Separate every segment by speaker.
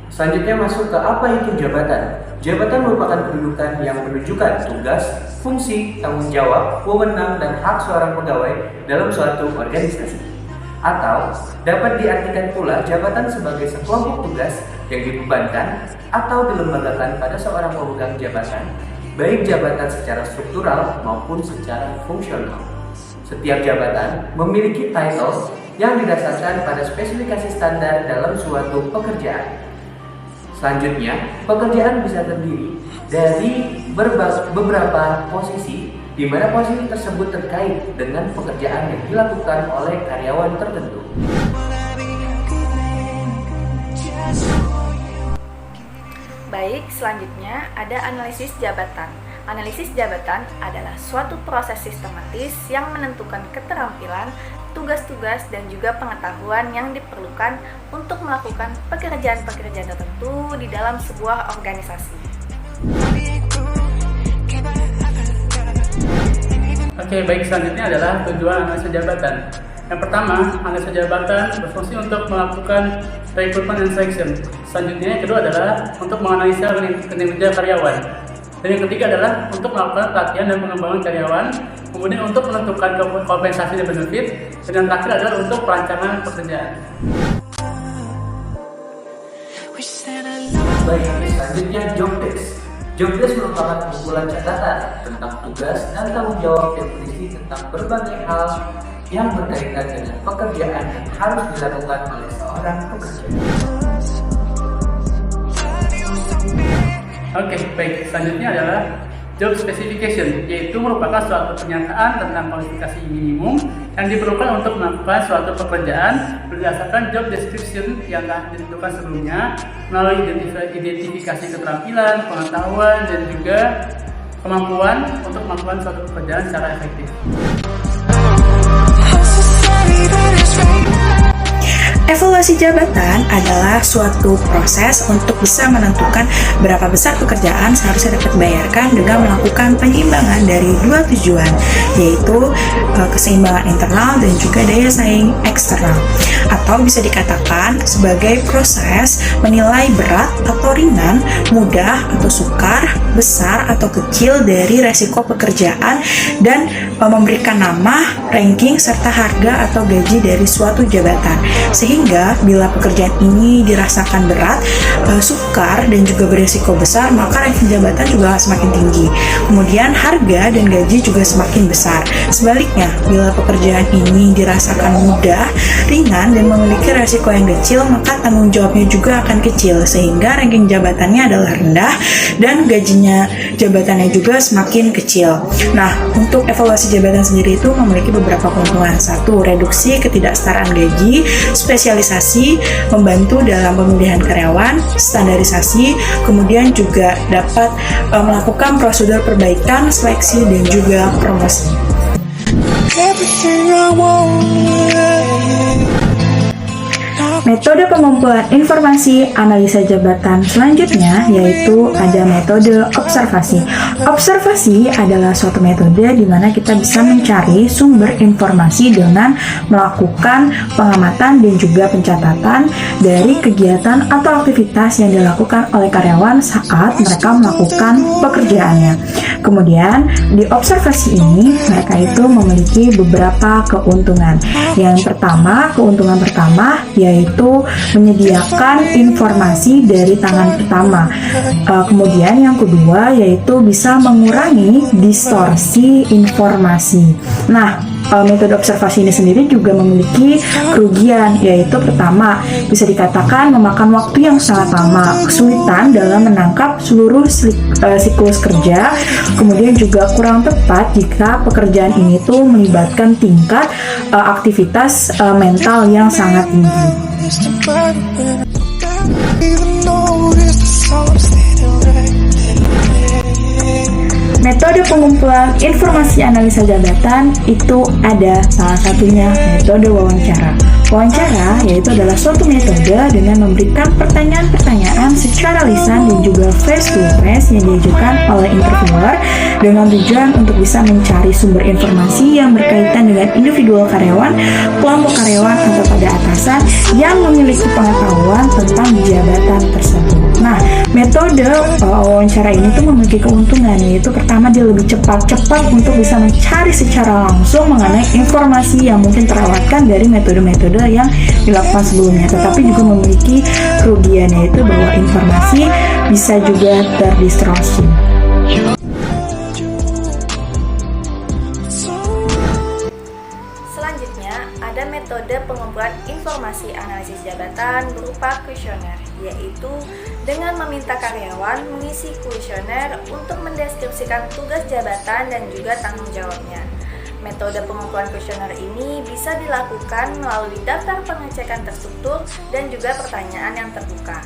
Speaker 1: Selanjutnya masuk ke apa itu jabatan. Jabatan merupakan kedudukan yang menunjukkan tugas, fungsi, tanggung jawab, wewenang, dan hak seorang pegawai dalam suatu organisasi. Atau dapat diartikan pula jabatan sebagai sekelompok tugas yang dibebankan atau dilembagakan pada seorang pemegang jabatan, baik jabatan secara struktural maupun secara fungsional. Setiap jabatan memiliki title yang didasarkan pada spesifikasi standar dalam suatu pekerjaan. Selanjutnya, pekerjaan bisa terdiri dari beberapa posisi, di mana posisi tersebut terkait dengan pekerjaan yang dilakukan oleh karyawan tertentu.
Speaker 2: Baik, selanjutnya ada analisis jabatan. Analisis jabatan adalah suatu proses sistematis yang menentukan keterampilan, tugas-tugas, dan juga pengetahuan yang diperlukan untuk melakukan pekerjaan-pekerjaan tertentu di dalam sebuah organisasi.
Speaker 3: Oke, baik, selanjutnya adalah tujuan analisa jabatan. Yang pertama, analisa jabatan berfungsi untuk melakukan recruitment and selection. Selanjutnya, yang kedua adalah untuk menganalisa kinerja karyawan. Dan yang ketiga adalah untuk melakukan pelatihan dan pengembangan karyawan. Kemudian untuk menentukan kompensasi dan benefit. Dan yang terakhir adalah untuk perancangan pekerjaan.
Speaker 1: Baik, selanjutnya job desk. Job desk merupakan kumpulan catatan tentang tugas dan tanggung jawab yang berisi tentang berbagai hal yang berkaitan dengan pekerjaan yang harus dilakukan oleh seorang pekerja.
Speaker 3: Oke, baik. Selanjutnya adalah job specification, yaitu merupakan suatu pernyataan tentang kualifikasi minimum yang diperlukan untuk melakukan suatu pekerjaan berdasarkan job description yang telah ditentukan sebelumnya melalui identifikasi keterampilan, pengetahuan, dan juga kemampuan untuk melakukan suatu pekerjaan secara efektif.
Speaker 4: Evaluasi jabatan adalah suatu proses untuk bisa menentukan berapa besar pekerjaan seharusnya dapat dibayarkan dengan melakukan penyeimbangan dari dua tujuan, yaitu keseimbangan internal dan juga daya saing eksternal. Atau bisa dikatakan sebagai proses menilai berat atau ringan, mudah atau sukar, besar atau kecil dari resiko pekerjaan, dan memberikan nama, ranking, serta harga atau gaji dari suatu jabatan. Sehingga bila pekerjaan ini dirasakan berat, sukar, dan juga berisiko besar, maka ranking jabatan juga semakin tinggi. Kemudian harga dan gaji juga semakin besar. Sebaliknya, bila pekerjaan ini dirasakan mudah, ringan, dan memiliki resiko yang kecil, maka tanggung jawabnya juga akan kecil, sehingga ranking jabatannya adalah rendah dan gajinya jabatannya juga semakin kecil. Nah, untuk evaluasi jabatan sendiri itu memiliki beberapa keuntungan. Satu, reduksi ketidaksetaraan gaji, spesialisasi, membantu dalam pemilihan karyawan, standarisasi, kemudian juga dapat melakukan prosedur perbaikan, seleksi, dan juga promosi. Metode pengumpulan informasi analisa jabatan selanjutnya yaitu ada metode observasi. Observasi adalah suatu metode di mana kita bisa mencari sumber informasi dengan melakukan pengamatan dan juga pencatatan dari kegiatan atau aktivitas yang dilakukan oleh karyawan saat mereka melakukan pekerjaannya. Kemudian di observasi ini mereka itu memiliki beberapa keuntungan. Yang pertama, keuntungan pertama yaitu menyediakan informasi dari tangan pertama. Kemudian yang kedua yaitu bisa mengurangi distorsi informasi. Nah, metode observasi ini sendiri juga memiliki kerugian, yaitu pertama, bisa dikatakan memakan waktu yang sangat lama, kesulitan dalam menangkap seluruh siklus kerja, kemudian juga kurang tepat jika pekerjaan ini tuh melibatkan tingkat aktivitas mental yang sangat tinggi. Metode pengumpulan informasi analisa jabatan itu ada salah satunya metode wawancara. Wawancara yaitu adalah suatu metode dengan memberikan pertanyaan-pertanyaan secara lisan dan juga face to face yang diajukan oleh interviewer dengan tujuan untuk bisa mencari sumber informasi yang berkaitan dengan individual karyawan, kelompok karyawan, atau pada atasan yang memiliki pengetahuan tentang jabatan tersebut. Metode wawancara ini tuh memiliki keuntungan, yaitu pertama dia lebih cepat untuk bisa mencari secara langsung mengenai informasi yang mungkin terlewatkan dari metode-metode yang dilakukan sebelumnya, tetapi juga memiliki kerugian, yaitu bahwa informasi bisa juga terdistorsi.
Speaker 2: Selanjutnya, ada metode pengumpulan informasi analisis jabatan berupa kuesioner, yaitu dengan meminta karyawan mengisi kuesioner untuk mendeskripsikan tugas jabatan dan juga tanggung jawabnya. Metode pengumpulan kuesioner ini bisa dilakukan melalui daftar pengecekan terstruktur dan juga pertanyaan yang terbuka.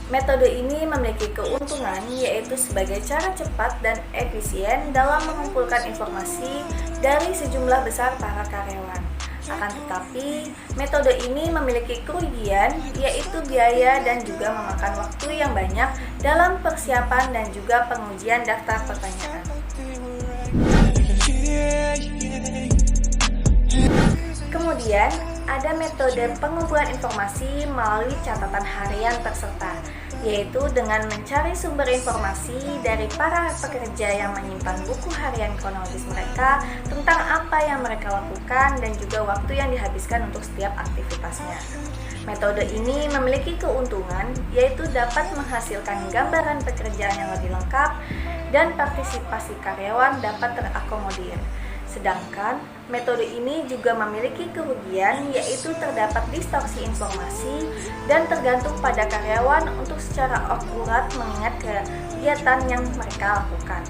Speaker 2: Metode ini memiliki keuntungan, yaitu sebagai cara cepat dan efisien dalam mengumpulkan informasi dari sejumlah besar para karyawan. Akan tetapi, metode ini memiliki kerugian, yaitu biaya dan juga memakan waktu yang banyak dalam persiapan dan juga pengujian daftar pertanyaan. Kemudian, ada metode pengumpulan informasi melalui catatan harian peserta, yaitu dengan mencari sumber informasi dari para pekerja yang menyimpan buku harian kronologis mereka tentang apa yang mereka lakukan dan juga waktu yang dihabiskan untuk setiap aktivitasnya. Metode ini memiliki keuntungan, yaitu dapat menghasilkan gambaran pekerjaan yang lebih lengkap dan partisipasi karyawan dapat terakomodir. Sedangkan metode ini juga memiliki kerugian, yaitu terdapat distorsi informasi dan tergantung pada karyawan untuk secara akurat mengingat kegiatan yang mereka lakukan.